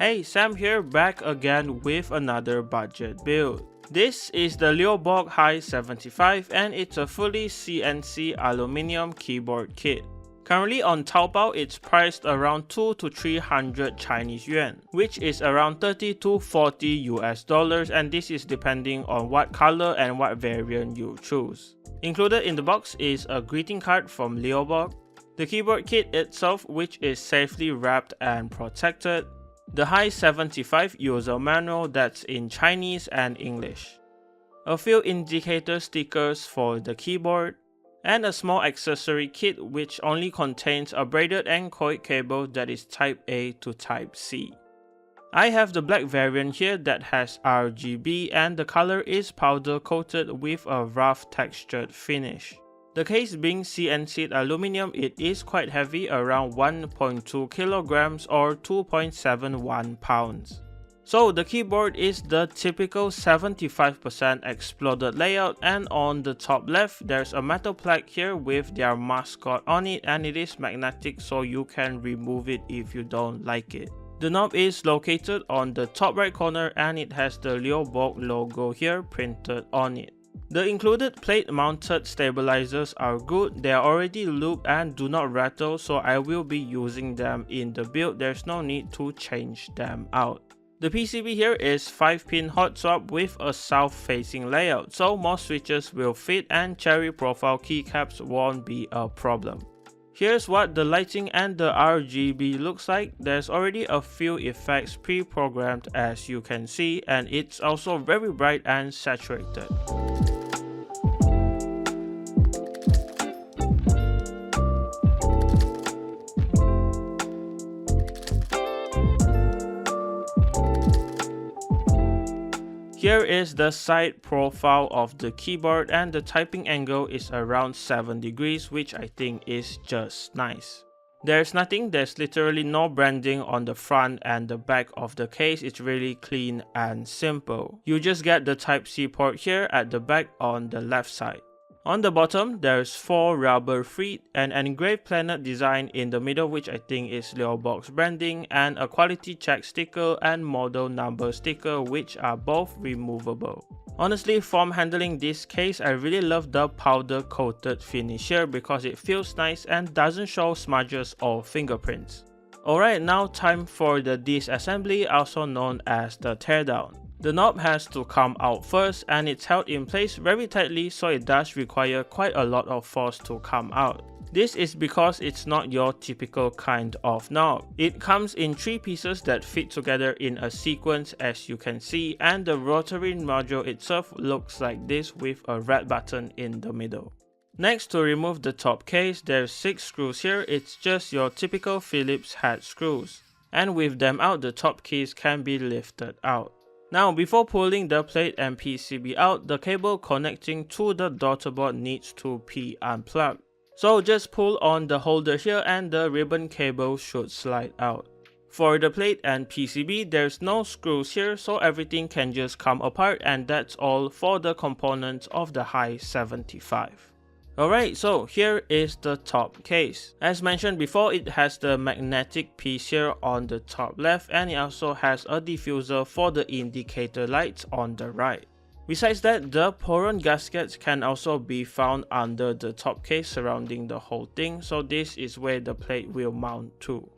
Hey, Sam here, back again with another budget build. This is the Leobog Hi75 and it's a fully CNC aluminum keyboard kit. Currently on Taobao, it's priced around 200 to 300 Chinese yuan, which is around 30 to 40 US dollars, and this is depending on what color and what variant you choose. Included in the box is a greeting card from Leobog, the keyboard kit itself which is safely wrapped and protected, the Hi75 user manual that's in Chinese and English, a few indicator stickers for the keyboard, and a small accessory kit which only contains a braided and coiled cable that is Type A to Type C. I have the black variant here that has RGB and the color is powder coated with a rough textured finish. The case being CNC'd aluminum, it is quite heavy, around 1.2 kilograms or 2.71 pounds. So the keyboard is the typical 75% exploded layout, and on the top left there's a metal plaque here with their mascot on it, and it is magnetic so you can remove it if you don't like it. The knob is located on the top right corner and it has the Leobog logo here printed on it. The included plate mounted stabilizers are good, they are already looped and do not rattle, so I will be using them in the build, there's no need to change them out. The PCB here is 5-pin hot swap with a south facing layout, so most switches will fit and cherry profile keycaps won't be a problem. Here's what the lighting and the RGB looks like. There's already a few effects pre-programmed as you can see, and it's also very bright and saturated. Here is the side profile of the keyboard, and the typing angle is around 7 degrees, which I think is just nice. There's literally no branding on the front and the back of the case, it's really clean and simple. You just get the Type-C port here at the back on the left side. On the bottom, there's 4 rubber feet, an engraved planet design in the middle which I think is Leobog's branding, and a quality check sticker and model number sticker which are both removable. Honestly, from handling this case, I really love the powder coated finish here because it feels nice and doesn't show smudges or fingerprints. Alright, now time for the disassembly, also known as the teardown. The knob has to come out first and it's held in place very tightly, so it does require quite a lot of force to come out. This is because it's not your typical kind of knob. It comes in 3 pieces that fit together in a sequence as you can see, and the rotary module itself looks like this with a red button in the middle. Next, to remove the top case, there's 6 screws here. It's just your typical Phillips head screws, and with them out, the top keys can be lifted out. Now, before pulling the plate and PCB out, the cable connecting to the daughter board needs to be unplugged. So just pull on the holder here and the ribbon cable should slide out. For the plate and PCB, there's no screws here, so everything can just come apart, and that's all for the components of the Hi75. Alright, so here is the top case. As mentioned before, it has the magnetic piece here on the top left, and it also has a diffuser for the indicator lights on the right. Besides that, the Tamron gaskets can also be found under the top case surrounding the whole thing, so this is where the plate will mount to.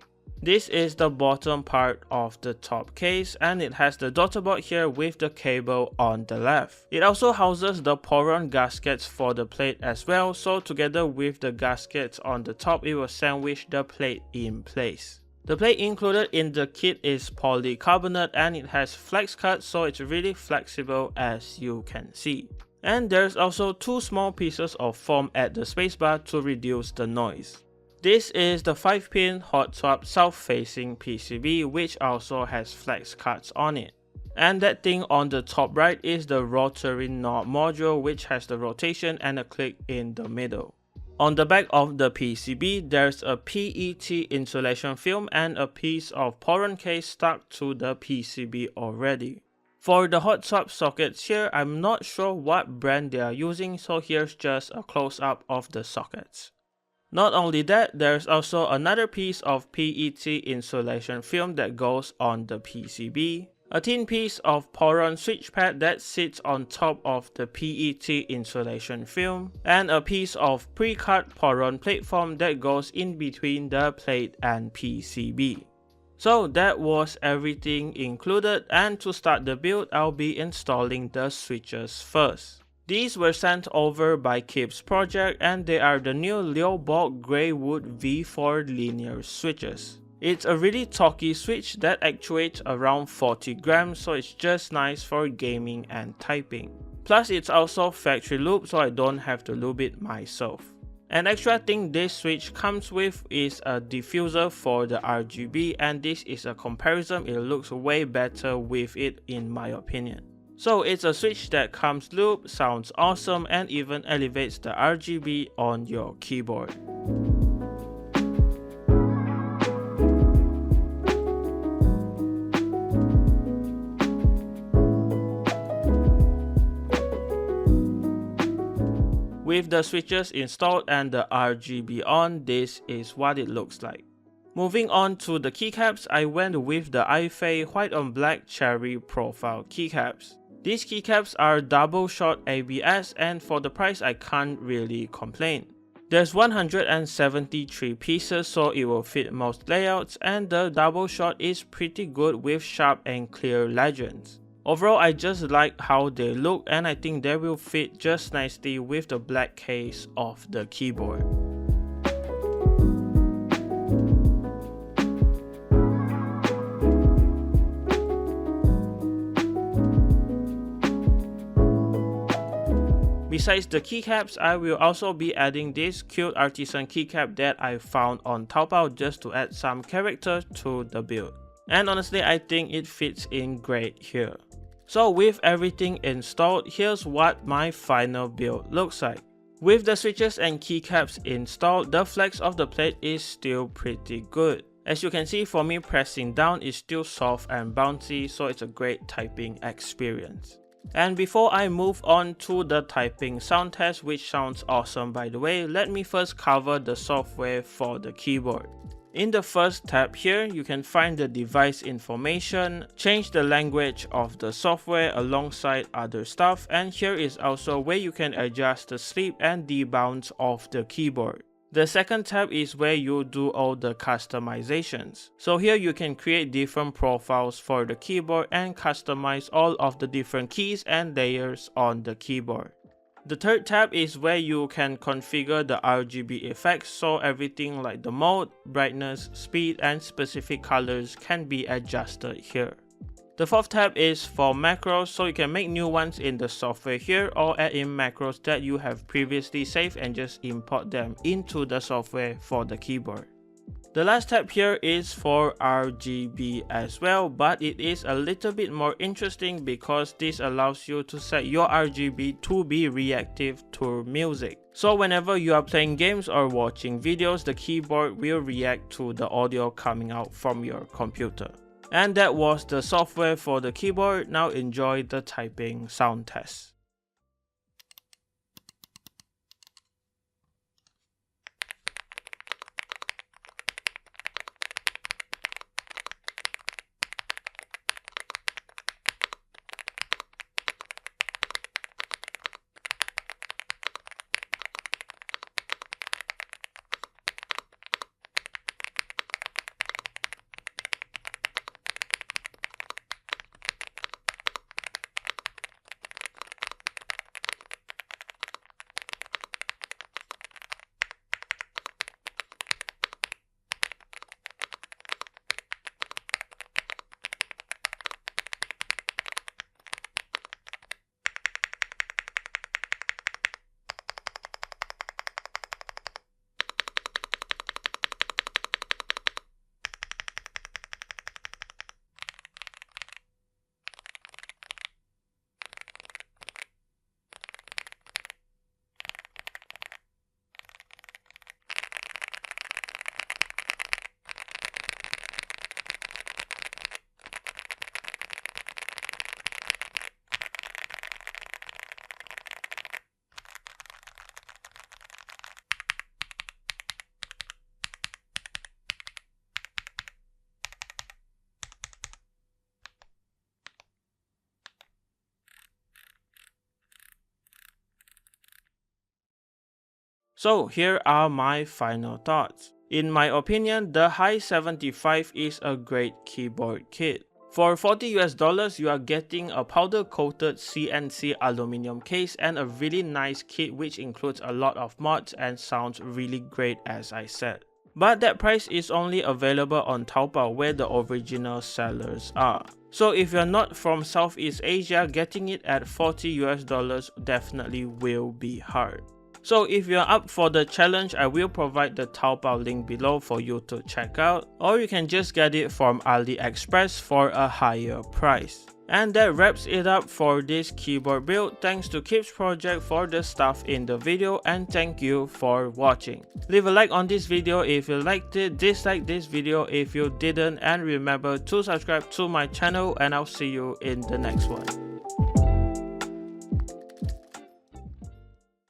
This is the bottom part of the top case, and it has the daughter board here with the cable on the left. It also houses the Tamron gaskets for the plate as well, so together with the gaskets on the top, it will sandwich the plate in place. The plate included in the kit is polycarbonate and it has flex cut, so it's really flexible as you can see. And there's also 2 small pieces of foam at the spacebar to reduce the noise. This is the 5-pin hot swap south-facing PCB which also has flex cuts on it. And that thing on the top right is the rotary knob module which has the rotation and a click in the middle. On the back of the PCB, there's a PET insulation film and a piece of Tamron case stuck to the PCB already. For the hot swap sockets here, I'm not sure what brand they are using, so here's just a close-up of the sockets. Not only that, there's also another piece of PET insulation film that goes on the PCB, a thin piece of Poron switch pad that sits on top of the PET insulation film, and a piece of pre-cut Poron platform that goes in between the plate and PCB. So that was everything included, and to start the build, I'll be installing the switches first. These were sent over by Kip's project, and they are the new Leobog Greywood V4 linear switches. It's a really talky switch that actuates around 40 grams, so it's just nice for gaming and typing. Plus it's also factory looped, so I don't have to lube it myself. An extra thing this switch comes with is a diffuser for the RGB, and this is a comparison. It looks way better with it in my opinion. So it's a switch that comes looped, sounds awesome, and even elevates the RGB on your keyboard. With the switches installed and the RGB on, this is what it looks like. Moving on to the keycaps, I went with the Aifei white on black cherry profile keycaps. These keycaps are double shot ABS, and for the price I can't really complain. There's 173 pieces, so it will fit most layouts, and the double shot is pretty good with sharp and clear legends. Overall, I just like how they look, and I think they will fit just nicely with the black case of the keyboard. Besides the keycaps, I will also be adding this cute Artisan keycap that I found on Taobao just to add some character to the build. And honestly, I think it fits in great here. So with everything installed, here's what my final build looks like. With the switches and keycaps installed, the flex of the plate is still pretty good. As you can see, for me, pressing down is still soft and bouncy, so it's a great typing experience. And before I move on to the typing sound test, which sounds awesome by the way, let me first cover the software for the keyboard. In the first tab here, you can find the device information, change the language of the software alongside other stuff, and here is also where you can adjust the sleep and debounce of the keyboard. The second tab is where you do all the customizations. So here you can create different profiles for the keyboard and customize all of the different keys and layers on the keyboard. The third tab is where you can configure the RGB effects, so everything like the mode, brightness, speed, and specific colors can be adjusted here. The fourth tab is for macros, so you can make new ones in the software here or add in macros that you have previously saved and just import them into the software for the keyboard. The last tab here is for RGB as well, but it is a little bit more interesting because this allows you to set your RGB to be reactive to music. So whenever you are playing games or watching videos, the keyboard will react to the audio coming out from your computer. And that was the software for the keyboard. Now enjoy the typing sound test. So here are my final thoughts. In my opinion, the Hi75 is a great keyboard kit. For $40 you are getting a powder coated CNC aluminum case and a really nice kit which includes a lot of mods and sounds really great as I said. But that price is only available on Taobao where the original sellers are. So if you're not from Southeast Asia, getting it at $40 definitely will be hard. So if you're up for the challenge, I will provide the Taobao link below for you to check out, or you can just get it from AliExpress for a higher price. And that wraps it up for this keyboard build. Thanks to Kips Project for the stuff in the video, and thank you for watching. Leave a like on this video if you liked it, dislike this video if you didn't, and remember to subscribe to my channel, and I'll see you in the next one.